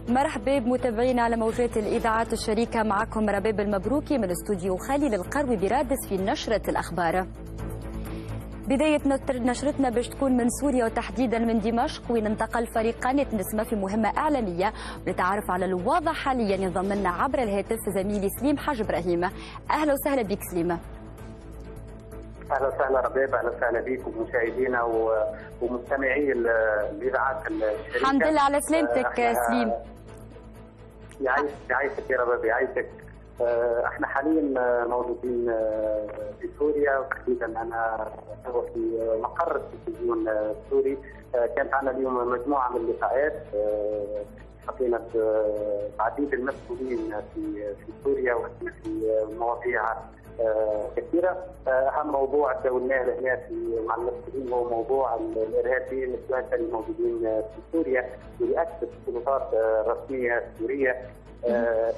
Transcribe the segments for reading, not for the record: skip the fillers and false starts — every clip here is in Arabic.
مرحبا بمتابعينا على موجات الإذاعات الشريكة. معكم رباب المبروكي من استوديو خالد القروي برادس في نشرة الأخبار. بداية نشرتنا باش تكون من سوريا وتحديدا من دمشق، وين انتقل فريق قناة نسمة في مهمة إعلامية. ونتعرف على الوضع حاليا ينضم لنا عبر الهاتف زميلي سليم حاج إبراهيم. أهلا وسهلا بك سليم. اهلا وسهلا رباب، اهلا وسهلا بك ومشاهدينا ومستمعي الاذاعات الشريكه. الحمد لله على سلامتك سليم. يعيشك يا رباب، يعيشك. احنا حاليا موجودين في سوريا، وتحديدا انا في مقر التلفزيون السوري. كانت عندنا اليوم مجموعه من اللقاءات، حطينا بعديد المسؤولين في سوريا وفي مواضيع كثيره. اهم موضوع تداولناه هنا مع المسؤولين هو موضوع الارهابيين الثلاثه الموجودين في سوريا، واللي اكدت السلطات الرسميه السوريه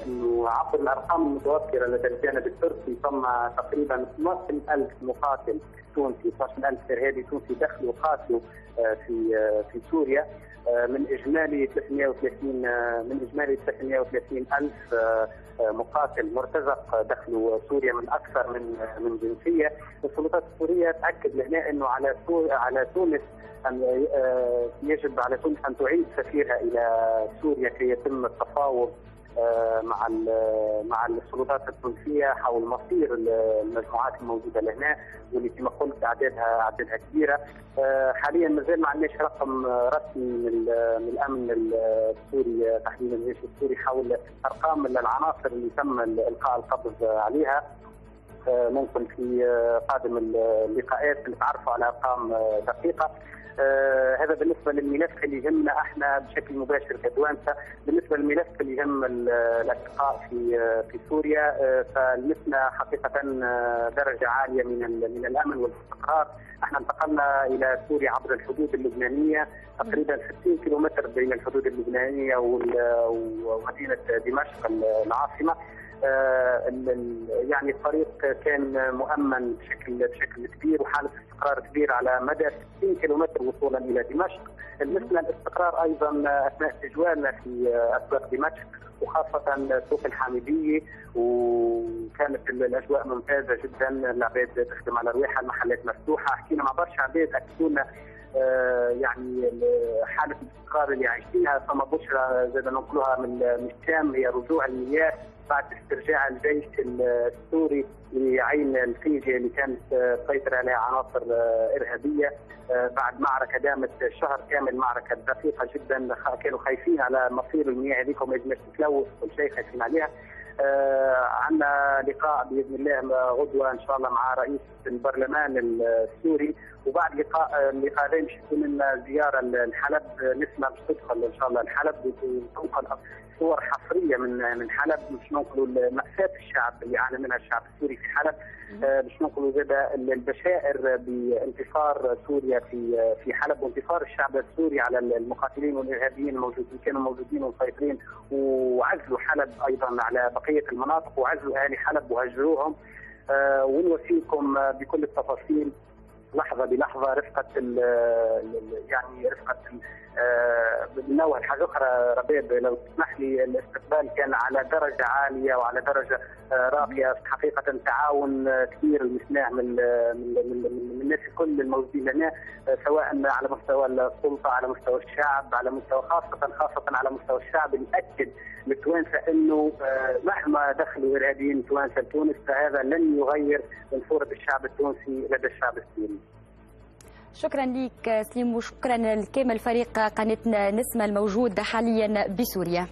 انه عبر الارقام المتوفره لدى الجانب التركي تم تقريبا 12,000 مقاتل تونسي، 12,000 ارهابي تونسي دخلوا قاتلوا في سوريا من اجمالي 330,000 مقاتل مرتزق دخلوا سوريا من اكثر من جنسيه. السلطات السوريه تاكد لهنا انه على تونس ان يجب على تونس ان تعيد سفيرها الى سوريا كي يتم التفاوض مع السلطات التونسيه حول مصير المجموعات الموجوده لهنا، واللي كما قلت اعدادها كبيره. حاليا مازال ما عندناش رقم رسمي من الامن السوري، تحديدا الجيش السوري، حول ارقام العناصر اللي تم القاء القبض عليها. ممكن في قادم اللقاءات نتعرفوا على ارقام دقيقه. هذا بالنسبه للملف اللي يهمنا احنا بشكل مباشر كتوانسه. بالنسبه للملف اللي يهم الاشقاء في سوريا، فلمسنا حقيقه درجه عاليه من الامن والاستقرار. احنا انتقلنا الى سوريا عبر الحدود اللبنانيه، تقريبا 60 كيلومتر بين الحدود اللبنانيه ومدينه دمشق العاصمه. يعني الطريق كان مؤمن بشكل كبير، وحاله استقرار كبير على مدى 60 كيلومتر وصولا الى دمشق. لمسنا الاستقرار ايضا اثناء تجوالنا في اسواق دمشق، وخاصه سوق الحامديه، وكانت الاجواء ممتازه جدا. العباد تخدم على رواحها، المحلات مفتوحه. حكينا مع برشا عباد اكدوا لنا يعني حاله الاستقرار اللي عايشينها. ثم بشرى زي ما نقولوها من الشام هي رجوع المياه بعد استرجاع الجيش السوري لعين الفيجي اللي كانت تسيطر عليها عناصر ارهابيه بعد معركه دامت شهر كامل، معركه دقيقه جدا. كانوا خايفين على مصير المياه هذيك وما يجمش تتلوث، كل شيء خايفين عليها. عندنا لقاء باذن الله غدوه ان شاء الله مع رئيس البرلمان السوري، وبعد اللقاءين باش تكون لنا زياره لحلب. نسمع باش تدخل ان شاء الله لحلب وتنقل صور حصريه من حلب، باش ننقلوا مأساة الشعب اللي يعاني منها الشعب السوري في حلب، باش ننقلوا زاده البشائر بانتصار سوريا في حلب، وانتصار الشعب السوري على المقاتلين والارهابيين الموجودين كانوا موجودين ومسيطرين، وعزلوا حلب ايضا على بقيه المناطق، وعزلوا اهالي حلب وهجروهم. ونوفيكم بكل التفاصيل لحظه بلحظه. رفقه بنوه حاجه اخرى رباب لو تسمح لي. الاستقبال كان على درجه عاليه وعلى درجه راقيه، حقيقه تعاون كثير لمسناه من الناس الكل الموجودين هنا، سواء على مستوى السلطه، على مستوى الشعب، على مستوى خاصه على مستوى الشعب، اللي اكد للتوانسه انه مهما دخلوا ارهابيين توانسه لتونس فهذا لن يغير من صوره الشعب التونسي لدى الشعب السوري. شكرا لك سليم، وشكرا لكامل فريق قناة نسمة الموجود حاليا بسوريا.